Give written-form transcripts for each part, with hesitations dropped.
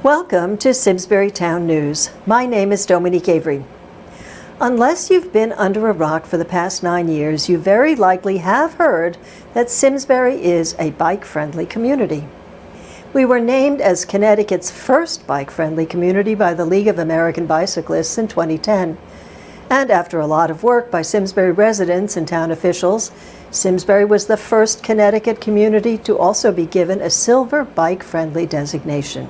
Welcome to Simsbury Town News. My name is Dominique Avery. Unless you've been under a rock for the past 9 years, you very likely have heard that Simsbury is a bike-friendly community. We were named as Connecticut's first bike-friendly community by the League of American Bicyclists in 2010. And after a lot of work by Simsbury residents and town officials, Simsbury was the first Connecticut community to also be given a silver bike-friendly designation.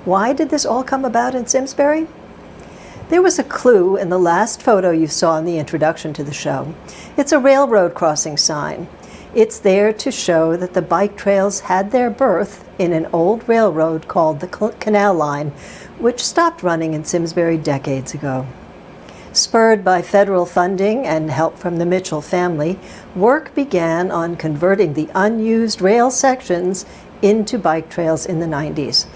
Why did this all come about in Simsbury? There was a clue in the last photo you saw in the introduction to the show. It's a railroad crossing sign. It's there to show that the bike trails had their birth in an old railroad called the Canal Line, which stopped running in Simsbury decades ago. Spurred by federal funding and help from the Mitchell family, work began on converting the unused rail sections into bike trails in the 90s.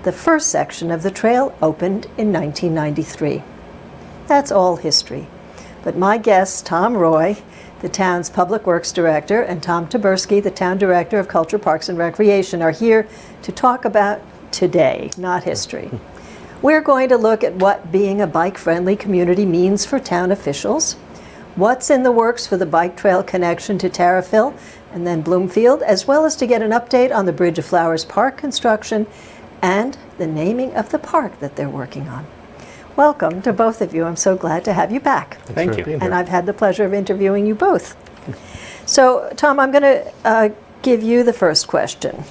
The first section of the trail opened in 1993. That's all history. But my guests, Tom Roy, the town's Public Works Director, and Tom Tyburski, the Town Director of Culture, Parks, and Recreation, are here to talk about today, not history. We're going to look at what being a bike-friendly community means for town officials, what's in the works for the bike trail connection to Tariffville and then Bloomfield, as well as to get an update on the Bridge of Flowers Park construction and the naming of the park that they're working on. Welcome to both of you. I'm so glad to have you back. Thank you. And I've had the pleasure of interviewing you both. So, Tom, I'm going to give you the first question.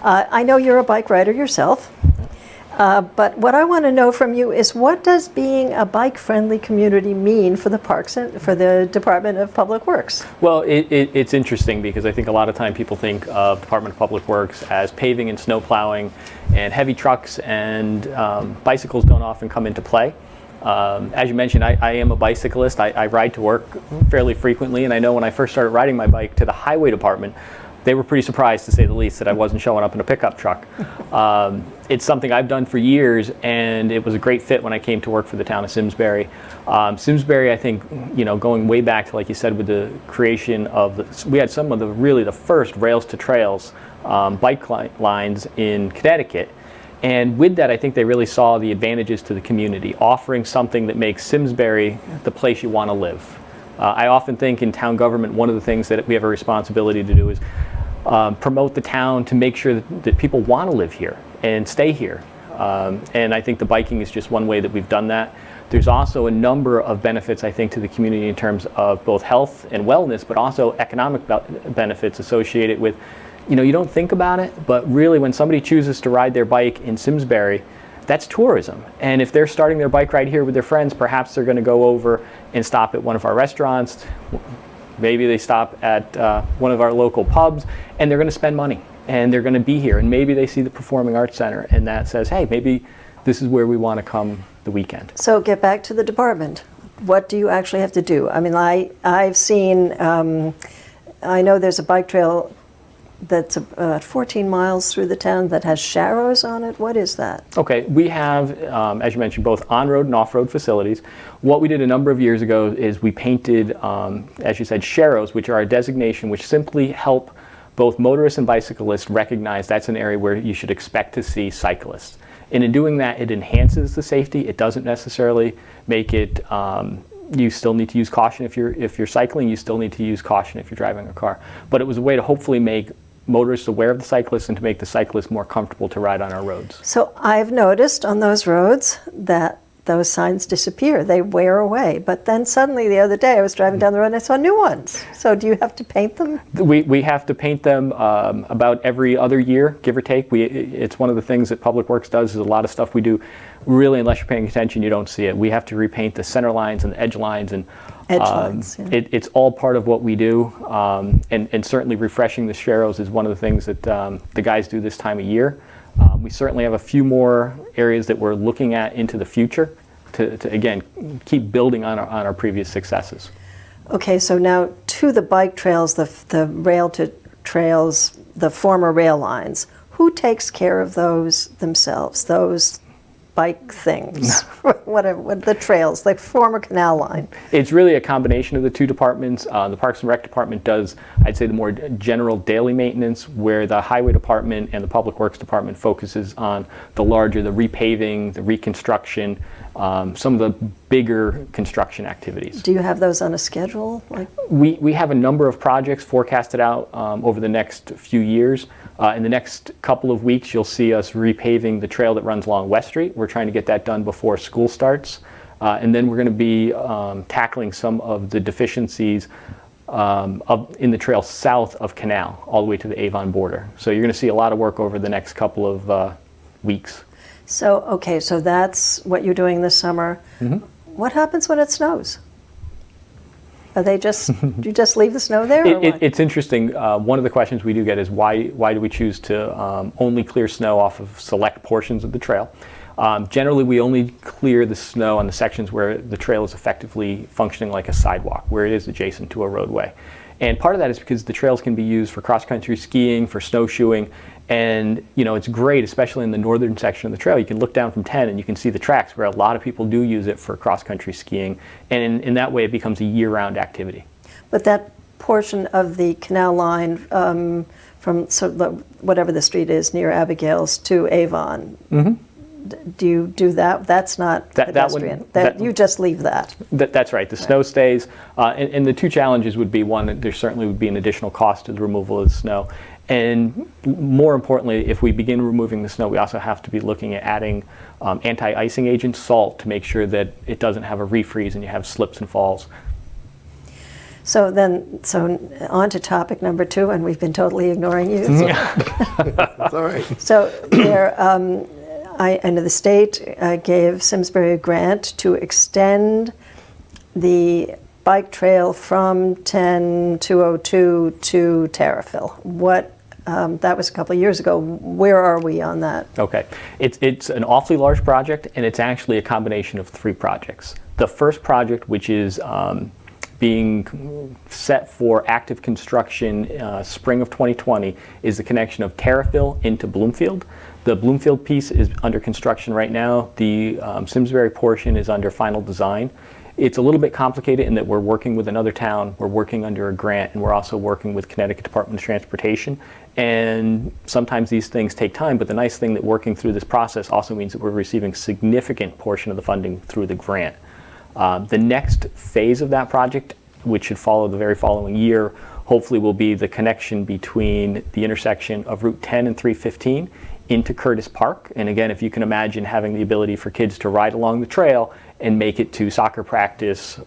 I know you're a bike rider yourself, but what I want to know from you is, what does being a bike-friendly community mean for the parks and for the Department of Public Works? Well, it's interesting because I think a lot of time people think of Department of Public Works as paving and snow plowing and heavy trucks, and bicycles don't often come into play. As you mentioned, I am a bicyclist. I ride to work fairly frequently, and I know when I first started riding my bike to the highway department, they were pretty surprised, to say the least, that I wasn't showing up in a pickup truck. It's something I've done for years, and it was a great fit when I came to work for the town of Simsbury. Simsbury, I think, going way back to, like you said, with the creation of we had some of the first rails to trails bike lines in Connecticut. And with that, I think they really saw the advantages to the community, offering something that makes Simsbury the place you want to live. I often think in town government, one of the things that we have a responsibility to do is promote the town to make sure that people want to live here and stay here. And I think the biking is just one way that we've done that. There's also a number of benefits, I think, to the community in terms of both health and wellness, but also economic benefits associated with, you don't think about it, but really when somebody chooses to ride their bike in Simsbury, that's tourism. And if they're starting their bike ride here with their friends, perhaps they're going to go over and stop at one of our restaurants. Maybe they stop at one of our local pubs, and they're going to spend money, and they're going to be here. And maybe they see the Performing Arts Center, and that says, hey, maybe this is where we want to come the weekend. So get back to the department. What do you actually have to do? I mean, I've seen, I know there's a bike trail that's about 14 miles through the town that has sharrows on it. What is that? Okay, we have, as you mentioned, both on-road and off-road facilities. What we did a number of years ago is we painted, as you said, sharrows, which are a designation which simply help both motorists and bicyclists recognize that's an area where you should expect to see cyclists. And in doing that, it enhances the safety. It doesn't necessarily make it, you still need to use caution if you're cycling. You still need to use caution if you're driving a car. But it was a way to hopefully make motorists aware of the cyclists and to make the cyclists more comfortable to ride on our roads. So I've noticed on those roads that those signs disappear. They wear away. But then suddenly the other day I was driving down the road and I saw new ones. So do you have to paint them? We have to paint them about every other year, give or take. It's one of the things that Public Works does, is a lot of stuff we do, really, unless you're paying attention, you don't see it. We have to repaint the center lines and the edge lines, and it's all part of what we do. And certainly refreshing the sharrows is one of the things that the guys do this time of year. We certainly have a few more areas that we're looking at into the future to again, keep building on our previous successes. Okay, so now to the bike trails, the rail to trails, the former rail lines, who takes care of those themselves, those bike things, whatever, with the trails, like former canal line? It's really a combination of the two departments. The Parks and Rec department does, I'd say, the more general daily maintenance, where the Highway department and the Public Works department focuses on the larger, the repaving, the reconstruction, some of the bigger construction activities. Do you have those on a schedule? We have a number of projects forecasted out over the next few years. In the next couple of weeks, you'll see us repaving the trail that runs along West Street. We're trying to get that done before school starts. And then we're going to be tackling some of the deficiencies in the trail south of Canal, all the way to the Avon border. So you're going to see a lot of work over the next couple of weeks. So, okay, so that's what you're doing this summer. Mm-hmm. What happens when it snows? Are they just, do you just leave the snow there? Or what? It's interesting. One of the questions we do get is why do we choose to only clear snow off of select portions of the trail? Generally, we only clear the snow on the sections where the trail is effectively functioning like a sidewalk, where it is adjacent to a roadway. And part of that is because the trails can be used for cross-country skiing, for snowshoeing, and it's great, especially in the northern section of the trail. You can look down from 10 and you can see the tracks where a lot of people do use it for cross-country skiing, and in that way it becomes a year-round activity. But that portion of the canal line from whatever the street is near Abigail's to Avon, do you do that? That's not pedestrian. You just leave that. That's right. The snow stays. And the two challenges would be, one, there certainly would be an additional cost to the removal of the snow. And more importantly, if we begin removing the snow, we also have to be looking at adding anti-icing agent, salt, to make sure that it doesn't have a refreeze and you have slips and falls. So on to topic number 2, and we've been totally ignoring you. That's all right. So there, I know the state gave Simsbury a grant to extend the bike trail from 10202 to Tariffville. That was a couple of years ago. Where are we on that? Okay. It's an awfully large project, and it's actually a combination of 3 projects. The first project, which is being set for active construction spring of 2020, is the connection of Tariffville into Bloomfield. The Bloomfield piece is under construction right now. The Simsbury portion is under final design. It's a little bit complicated in that we're working with another town, we're working under a grant, and we're also working with Connecticut Department of Transportation. And sometimes these things take time, but the nice thing that working through this process also means that we're receiving a significant portion of the funding through the grant. The next phase of that project, which should follow the very following year, hopefully will be the connection between the intersection of Route 10 and 315 into Curtis Park. And again, if you can imagine having the ability for kids to ride along the trail and make it to soccer practice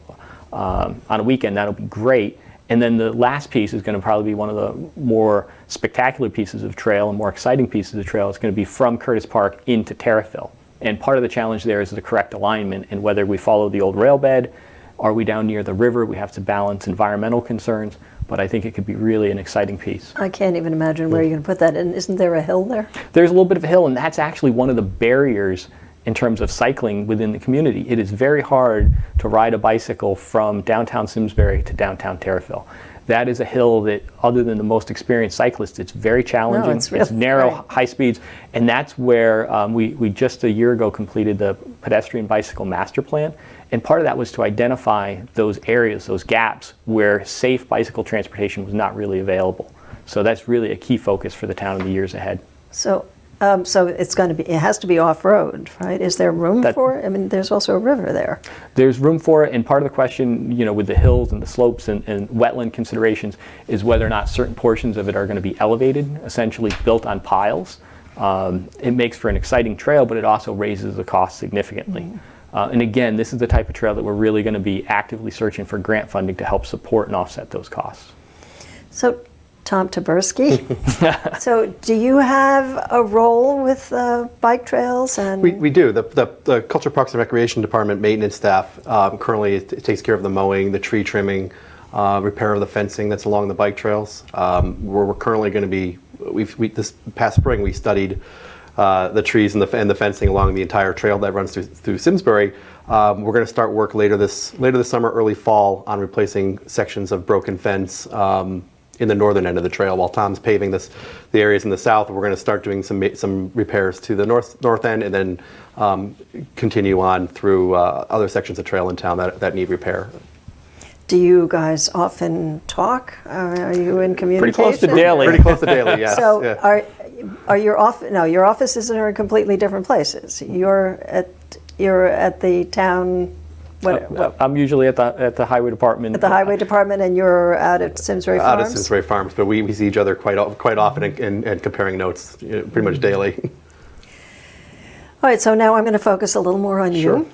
on a weekend, that'll be great. And then the last piece is going to probably be one of the more spectacular pieces of trail and more exciting pieces of trail. It's going to be from Curtis Park into Tariffville. And part of the challenge there is the correct alignment and whether we follow the old rail bed, are we down near the river? We have to balance environmental concerns, but I think it could be really an exciting piece. I can't even imagine where you're going to put that. And isn't there a hill there? There's a little bit of a hill, and that's actually one of the barriers in terms of cycling within the community. It is very hard to ride a bicycle from downtown Simsbury to downtown Tariffville. That is a hill that, other than the most experienced cyclists, it's very challenging. No, it's narrow, right. High speeds, and that's where we just a year ago completed the pedestrian bicycle master plan. And part of that was to identify those areas, those gaps, where safe bicycle transportation was not really available. So that's really a key focus for the town in the years ahead. So it's going to be, it has to be off-road, right? Is there room for it? I mean, there's also a river there. There's room for it, and part of the question, with the hills and the slopes and wetland considerations is whether or not certain portions of it are going to be elevated, essentially built on piles. It makes for an exciting trail, but it also raises the cost significantly. Mm-hmm. And again, this is the type of trail that we're really going to be actively searching for grant funding to help support and offset those costs. So, Tom Tyburski, so do you have a role with bike trails? And We do. The Culture, Parks, and Recreation Department maintenance staff currently it takes care of the mowing, the tree trimming, repair of the fencing that's along the bike trails. We're currently going to be, this past spring we studied the trees and the fencing along the entire trail that runs through Simsbury. We're going to start work later this summer, early fall, on replacing sections of broken fence the northern end of the trail, while Tom's paving the areas in the south. We're going to start doing some repairs to the north end, and then continue on through other sections of trail in town that need repair. Do you guys often talk? Are you in communication? Pretty close to daily. Pretty close to daily, yes. So yeah. are your your offices are in completely different places. You're at the town. What? I'm usually at the highway department. At the highway department, and you're out at Simsbury Farms? Out at Simsbury Farms, but we see each other quite often and comparing notes pretty much daily. All right, so now I'm going to focus a little more on Sure. you.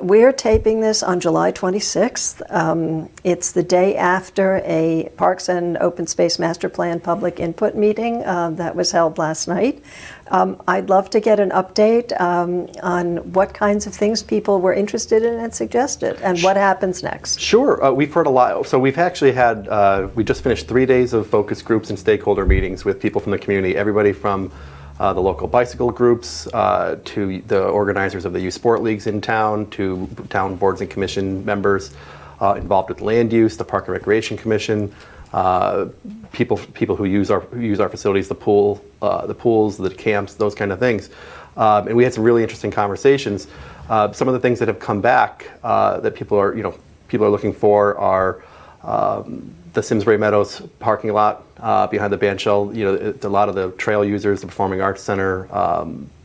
We're taping this on July 26th. It's the day after a Parks and Open Space Master Plan public input meeting that was held last night. I'd love to get an update on what kinds of things people were interested in and suggested, and what happens next. Sure, we've heard a lot. So we've actually had, we just finished 3 days of focus groups and stakeholder meetings with people from the community, everybody from the local bicycle groups, to the organizers of the youth sport leagues in town, to town boards and commission members involved with land use, the Park and Recreation Commission, people who use our facilities, the pools, the camps, those kind of things. And we had some really interesting conversations. Some of the things that have come back that people are looking for are the Simsbury Meadows parking lot behind the band shell. A lot of the trail users, the Performing Arts Center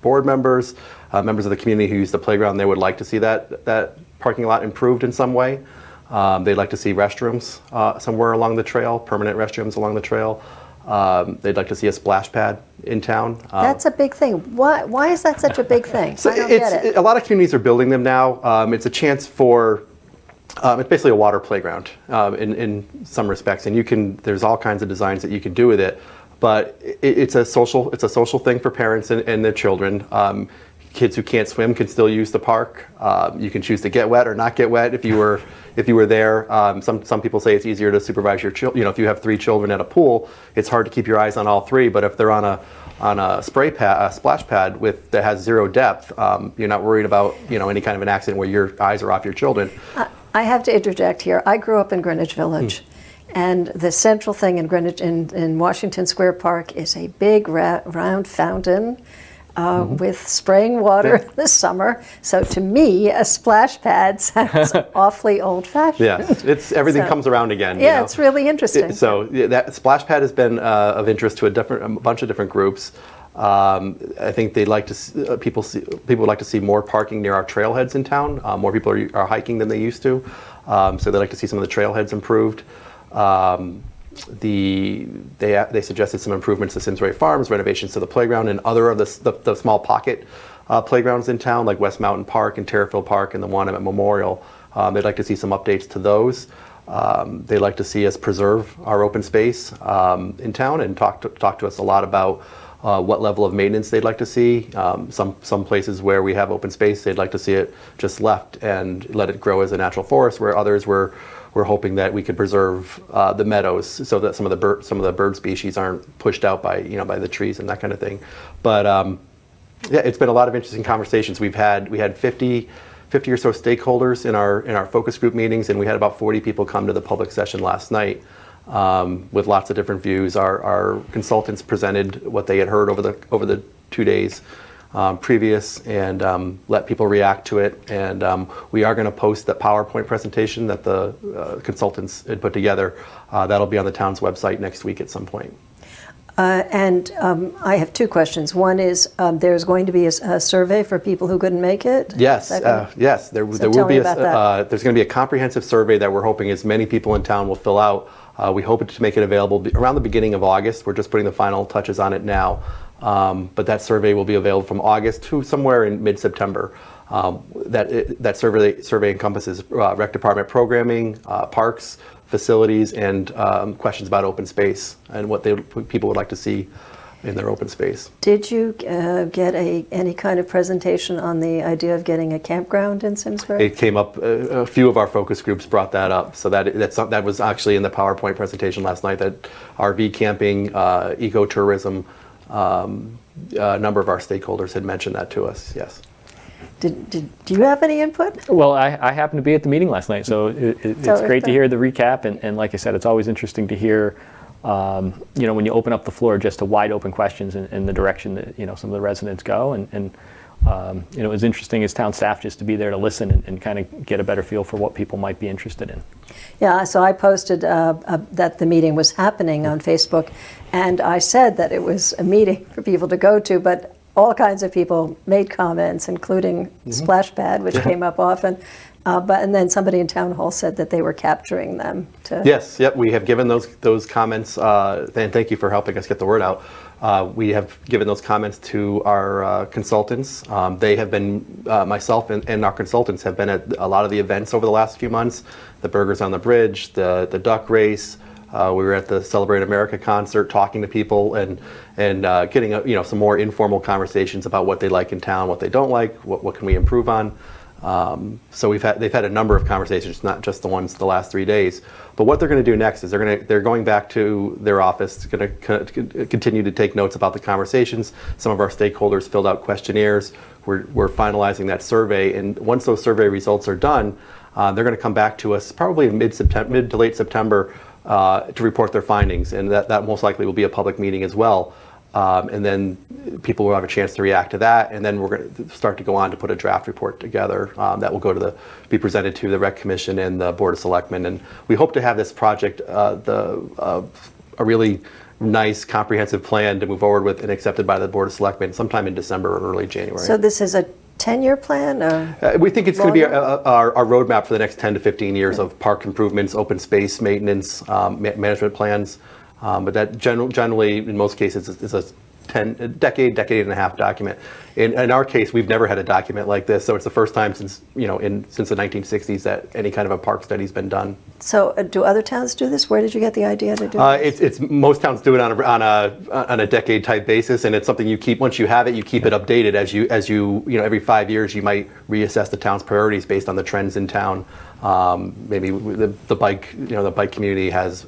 board members, members of the community who use the playground, they would like to see that parking lot improved in some way. They'd like to see restrooms somewhere along the trail, permanent restrooms along the trail. They'd like to see a splash pad in town. That's a big thing. Why is that such a big thing? I don't get it. A lot of communities are building them now. It's a chance for it's basically a water playground in some respects, and there's all kinds of designs that you can do with it. But it's a social thing for parents and their children. Kids who can't swim can still use the park. You can choose to get wet or not get wet if you were there. Some people say it's easier to supervise your children. If you have 3 children at a pool, it's hard to keep your eyes on all 3. But if they're on a splash pad that has 0 depth, you're not worried about any kind of an accident where your eyes are off your children. I have to interject here. I grew up in Greenwich Village, and the central thing in Greenwich, in Washington Square Park, is a big round fountain with spraying water in the summer. So to me, a splash pad sounds awfully old-fashioned. Yeah, everything comes around again. Yeah, it's really interesting. That splash pad has been of interest to a bunch of different groups. I think they'd like to people would like to see more parking near our trailheads in town. More people are hiking than they used to, so they'd like to see some of the trailheads improved. They suggested some improvements to Simsbury Farms, renovations to the playground, and other of the small pocket playgrounds in town, like West Mountain Park and Tariffville Park and the one at Memorial. They'd like to see some updates to those. They'd like to see us preserve our open space in town and talk to us a lot about what level of maintenance they'd like to see. Some places where we have open space, they'd like to see it just left and let it grow as a natural forest, where others we're hoping that we could preserve the meadows so that some of the bird species aren't pushed out by the trees and that kind of thing. But yeah, it's been a lot of interesting conversations. We had 50 or so stakeholders in our focus group meetings, and we had about 40 people come to the public session last night. With lots of different views. Our consultants presented what they had heard over the 2 days previous, and let people react to it. And we are going to post the PowerPoint presentation that the consultants had put together. That'll be on the town's website next week at some point. And I have 2 questions. One is there's going to be a survey for people who couldn't make it? Yes, yes. There will be there's going to be a comprehensive survey that we're hoping as many people in town will fill out. We hope to make it available around the beginning of August. We're just putting the final touches on it now. But that survey will be available from August to somewhere in mid-September. That survey encompasses rec department programming, parks, facilities, and questions about open space and what people would like to see in their open space. Did you get any kind of presentation on the idea of getting a campground in Simsbury? It came up. A few of our focus groups brought that up. So that was actually in the PowerPoint presentation last night. That RV camping, ecotourism, a number of our stakeholders had mentioned that to us. Yes. Do you have any input? Well, I happened to be at the meeting last night, so it's great to hear the recap. And like I said, it's always interesting to hear When you open up the floor just to wide open questions in the direction that some of the residents go, and it was interesting as town staff just to be there to listen and kind of get a better feel for what people might be interested in. Yeah, so I posted that the meeting was happening on Facebook, and I said that it was a meeting for people to go to, but all kinds of people made comments, including Splash Pad, which came up often. And then somebody in town hall said that they were capturing them. Yes, yep, we have given those comments, and thank you for helping us get the word out. We have given those comments to our consultants. They have been, myself and our consultants have been at a lot of the events over the last few months. The Burgers on the Bridge, the duck race. We were at the Celebrate America concert, talking to people and getting some more informal conversations about what they like in town, what they don't like, what can we improve on. So they've had a number of conversations, not just the ones the last 3 days. But what they're going to do next is they're going back to their office, going to continue to take notes about the conversations. Some of our stakeholders filled out questionnaires. We're finalizing that survey, and once those survey results are done, they're going to come back to us probably in mid to late September to report their findings, and that most likely will be a public meeting as well. And then people will have a chance to react to that, and then we're going to start to go on to put a draft report together that will be presented to the Rec Commission and the Board of Selectmen. And we hope to have this project a really nice, comprehensive plan to move forward with and accepted by the Board of Selectmen sometime in December or early January. So this is a 10-year plan? We think it's going to be our roadmap for the next 10 to 15 years of park improvements, open space maintenance, management plans. But that generally, in most cases, is a decade and a half document. In our case, we've never had a document like this, so it's the first time since the 1960s that any kind of a park study's been done. So, do other towns do this? Where did you get the idea to do this? It's most towns do it on a decade type basis, and it's something you keep. Once you have it, you keep it updated as you every 5 years you might reassess the town's priorities based on the trends in town. Maybe the bike community has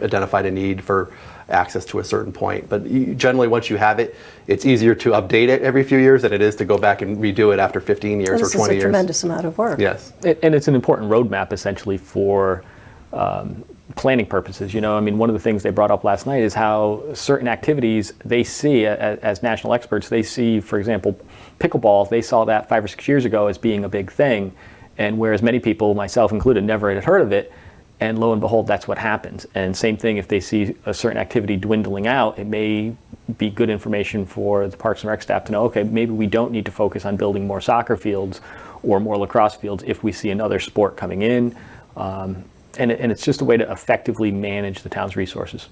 identified a need for access to a certain point. But generally, once you have it, it's easier to update it every few years than it is to go back and redo it after 15 years or 20 years. This is a tremendous amount of work. Yes. And it's an important roadmap, essentially, for planning purposes. One of the things they brought up last night is how certain activities they see, as national experts, they see, for example, pickleball, they saw that 5 or 6 years ago as being a big thing. And whereas many people, myself included, never had heard of it, and lo and behold, that's what happens. And same thing, if they see a certain activity dwindling out, it may be good information for the Parks and Rec staff to know, okay, maybe we don't need to focus on building more soccer fields or more lacrosse fields if we see another sport coming in. And it's just a way to effectively manage the town's resources.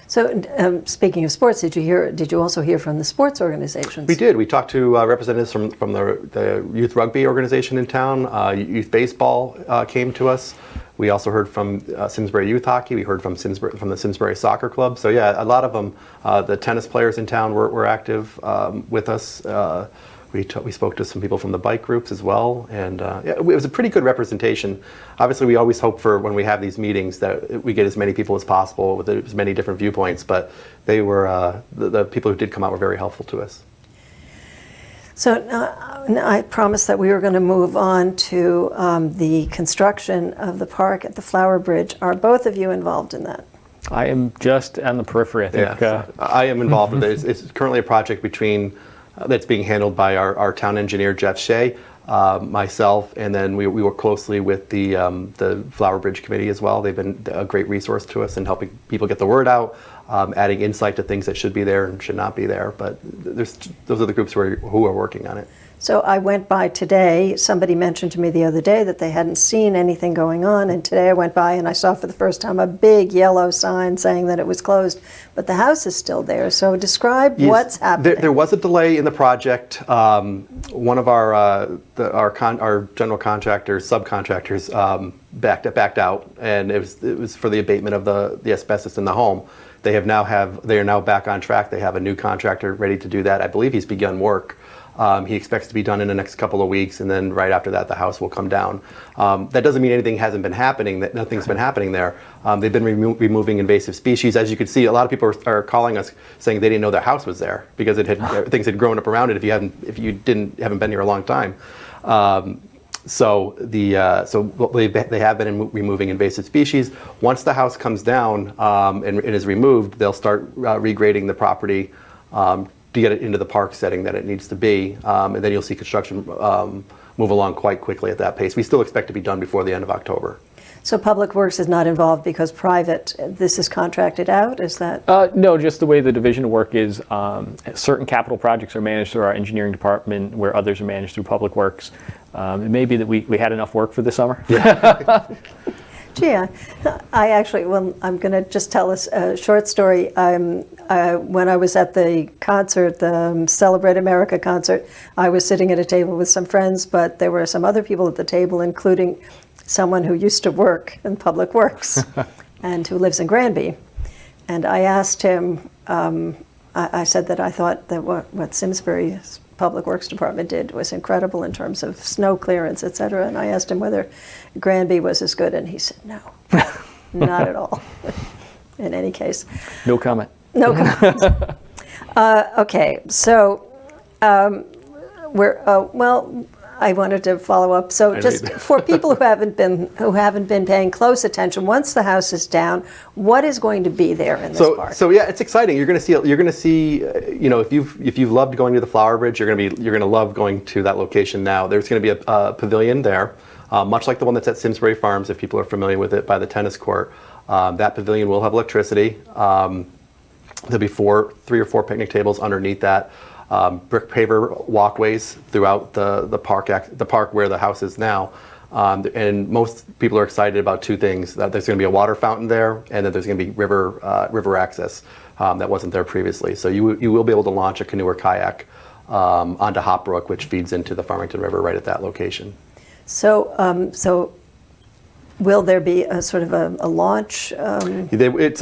So, speaking of sports, did you also hear from the sports organizations? We did. We talked to representatives from the youth rugby organization in town. Youth baseball came to us. We also heard from Simsbury Youth Hockey. We heard from the Simsbury Soccer Club. So yeah, a lot of them. The tennis players in town were active with us. We spoke to some people from the bike groups as well, and it was a pretty good representation. Obviously, we always hope for when we have these meetings that we get as many people as possible with as many different viewpoints, but they were the people who did come out were very helpful to us. So I promised that we were going to move on to the construction of the park at the Flower Bridge. Are both of you involved in that? I am just on the periphery, I think. Yeah, I am involved with it. It's currently a project that's being handled by our town engineer, Jeff Shea, myself, and then we work closely with the Flower Bridge Committee as well. They've been a great resource to us in helping people get the word out, adding insight to things that should be there and should not be there. But those are the groups who are working on it. So I went by today. Somebody mentioned to me the other day that they hadn't seen anything going on, and today I went by and I saw for the first time a big yellow sign saying that it was closed, but the house is still there. So describe what's happening. There was a delay in the project. One of our general contractors, subcontractors, backed out, and it was for the abatement of the asbestos in the home. They are now back on track. They have a new contractor ready to do that. I believe he's begun work. He expects to be done in the next couple of weeks, and then right after that, the house will come down. That doesn't mean anything hasn't been happening, that nothing's been happening there. They've been removing invasive species. As you can see, a lot of people are calling us saying they didn't know their house was there because things had grown up around it if you haven't been here a long time. So they have been removing invasive species. Once the house comes down and is removed, they'll start regrading the property to get it into the park setting that it needs to be, and then you'll see construction move along quite quickly at that pace. We still expect to be done before the end of October. So Public Works is not involved because this is contracted out, is that? No, just the way the division of work is, certain capital projects are managed through our engineering department where others are managed through Public Works. It may be that we had enough work for this summer. Gee, I actually, well, I'm going to just tell us a short story. When I was at the concert, the Celebrate America concert, I was sitting at a table with some friends, but there were some other people at the table, including someone who used to work in Public Works and who lives in Granby. And I asked him, I said that I thought that what Simsbury's Public Works Department did was incredible in terms of snow clearance, et cetera. And I asked him whether Granby was as good, and he said, no, not at all. In any case. No comment. No comment. Okay, so I wanted to follow up. So just for people who haven't been paying close attention, once the house is down, what is going to be there in this park? So yeah, it's exciting. You're going to see. If you've loved going to the Flower Bridge, you're going to love going to that location now. There's going to be a pavilion there, much like the one that's at Simsbury Farms, if people are familiar with it, by the tennis court. That pavilion will have electricity. There'll be 3 or 4 picnic tables underneath that. Brick paver walkways throughout the park where the house is now, and most people are excited about 2 things: that there's going to be a water fountain there, and that there's going to be river access that wasn't there previously. So you will be able to launch a canoe or kayak onto Hop Brook, which feeds into the Farmington River right at that location. So will there be a sort of a launch? It's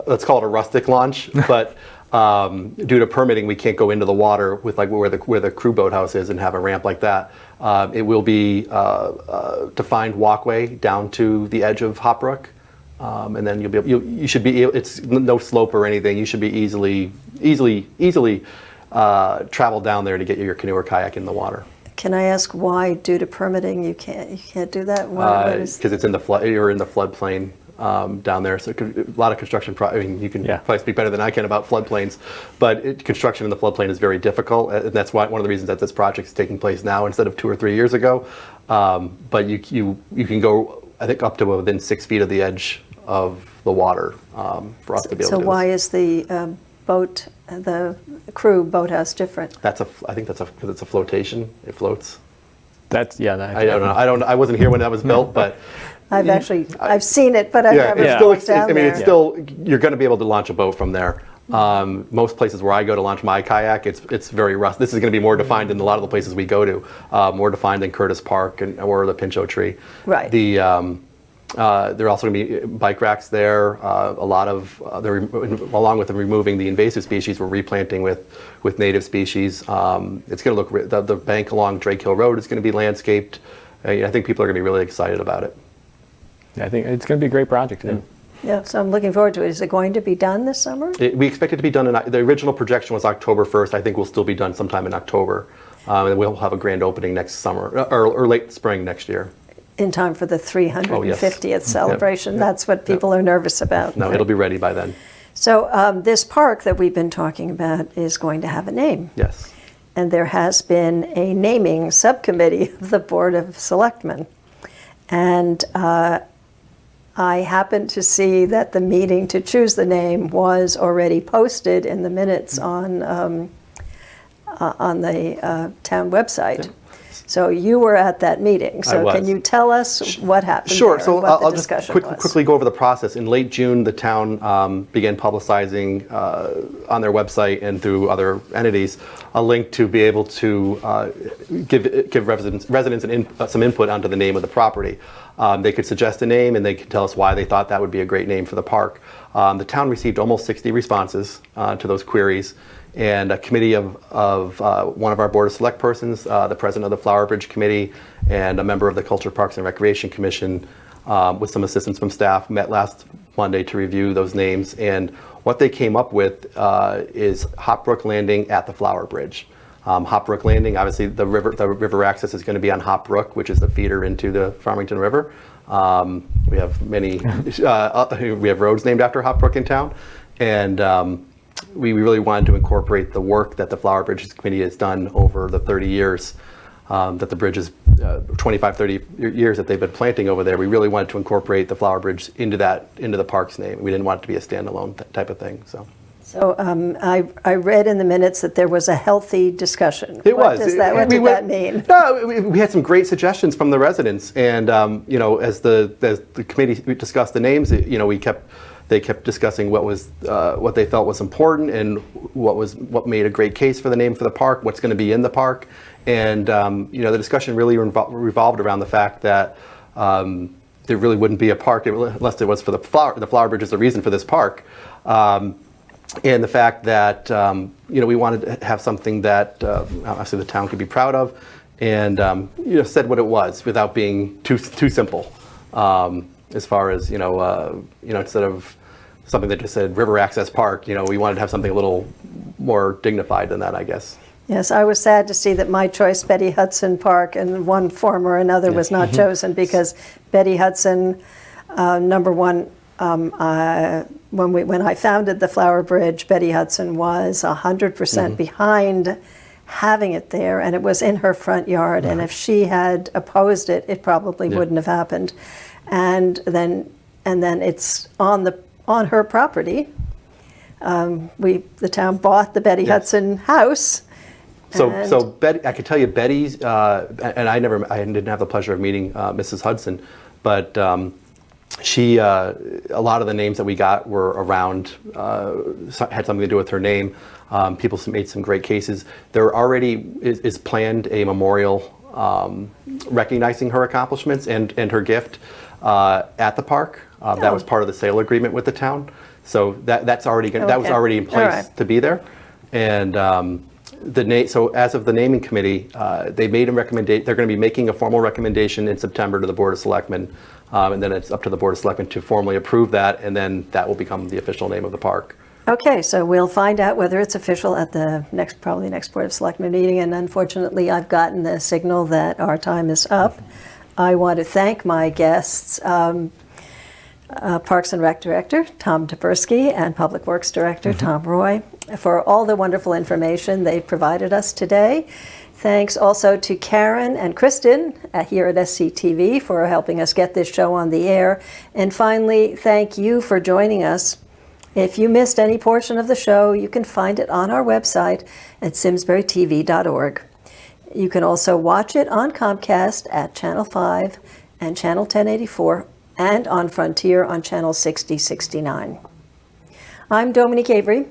let's call it a rustic launch, but. Due to permitting, we can't go into the water with where the crew boathouse is and have a ramp like that. It will be a defined walkway down to the edge of Hop Brook, and then you should be. It's no slope or anything. You should be easily travel down there to get your canoe or kayak in the water. Can I ask why, due to permitting, you can't do that? Because it's in the flood. You're in the floodplain. Down there, so a lot of construction. You can probably speak better than I can about floodplains, but construction in the floodplain is very difficult, and that's why one of the reasons that this project is taking place now instead of 2 or 3 years ago. But you can go, I think, up to within 6 feet of the edge of the water for us to be able to do this. So why is the crew boathouse different? I think that's because it's a flotation. It floats. I don't know. I wasn't here when that was built, but. I've seen it, but I've never walked down there. It's still, you're going to be able to launch a boat from there. Most places where I go to launch my kayak, it's very rough. This is going to be more defined than a lot of the places we go to, more defined than Curtis Park or the Pinchot Tree. Right. There are also going to be bike racks there. Along with removing the invasive species, we're replanting with native species. It's going to look, the bank along Drake Hill Road is going to be landscaped. I think people are going to be really excited about it. I think it's going to be a great project. Yeah, so I'm looking forward to it. Is it going to be done this summer? We expect it to be done the original projection was October 1st. I think we'll still be done sometime in October. And we'll have a grand opening next summer, or late spring next year. In time for the 350th celebration. Yep. That's what people are nervous about. No, it'll be ready by then. So this park that we've been talking about is going to have a name. Yes. And there has been a naming subcommittee of the Board of Selectmen. And I happened to see that the meeting to choose the name was already posted in the minutes on the town website. Yeah. So you were at that meeting. So can you tell us what happened? Sure. There, so what I'll the just discussion quickly go over the process. In late June, the town began publicizing on their website and through other entities a link to be able to give residents some input onto the name of the property. They could suggest a name, and they could tell us why they thought that would be a great name for the park. The town received almost 60 responses to those queries, and a committee of one of our Board of Select persons, the president of the Flower Bridge Committee, and a member of the Culture, Parks, and Recreation Commission, with some assistance from staff, met last Monday to review those names. And what they came up with is Hop Brook Landing at the Flower Bridge. Hop Brook Landing, obviously the river access is going to be on Hop Brook, which is the feeder into the Farmington River. We have many, we have roads named after Hop Brook in town, and we really wanted to incorporate the work that the Flower Bridges Committee has done over the 30 years, that the bridge is 25, 30 years that they've been planting over there. We really wanted to incorporate the Flower Bridge into the park's name. We didn't want it to be a standalone type of thing. So I read in the minutes that there was a healthy discussion. What did that mean? No, we had some great suggestions from the residents, and as the committee discussed the names, they kept discussing what they felt was important and what made a great case for the name for the park, what's going to be in the park, and the discussion really revolved around the fact that there really wouldn't be a park unless it was for the Flower Bridge is the reason for this park. And the fact that we wanted to have something that obviously the town could be proud of, and said what it was without being too simple. As far as instead of something that just said River Access Park, we wanted to have something a little more dignified than that, I guess. Yes, I was sad to see that my choice, Betty Hudson Park, in one form or another was not chosen, because Betty Hudson, number one. When I founded the Flower Bridge, Betty Hudson was 100% behind having it there, and it was in her front yard. And if she had opposed it, it probably wouldn't have happened. And then it's on her property. The town bought the Betty Hudson house. So Betty, I could tell you Betty's, and I didn't have the pleasure of meeting Mrs. Hudson, but. A lot of the names that we got were around, had something to do with her name. People made some great cases. There already is planned a memorial recognizing her accomplishments and her gift at the park. That was part of the sale agreement with the town. So that was already in place to be there. And so as of the naming committee, they made a recommendation. They're going to be making a formal recommendation in September to the Board of Selectmen. And then it's up to the Board of Selectmen to formally approve that, and then that will become the official name of the park. Okay, so we'll find out whether it's official at the next Board of Selectmen meeting, and unfortunately I've gotten the signal that our time is up. I want to thank my guests, Parks and Rec Director Tom Tyburski and Public Works Director Tom Roy, for all the wonderful information they've provided us today. Thanks also to Karen and Kristen here at SCTV for helping us get this show on the air. And finally, thank you for joining us. If you missed any portion of the show, you can find it on our website at simsburytv.org. You can also watch it on Comcast at Channel 5 and Channel 1084, and on Frontier on Channel 6069. I'm Dominique Avery.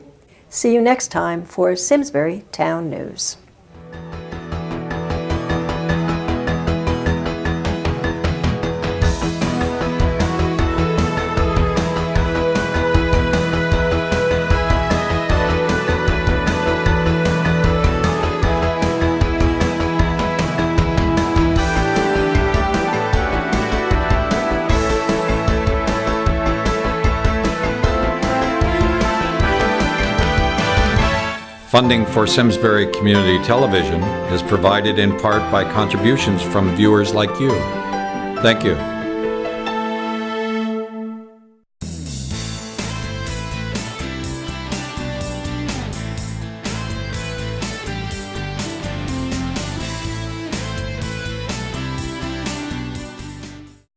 See you next time for Simsbury Town News. Funding for Simsbury Community Television is provided in part by contributions from viewers like you. Thank you.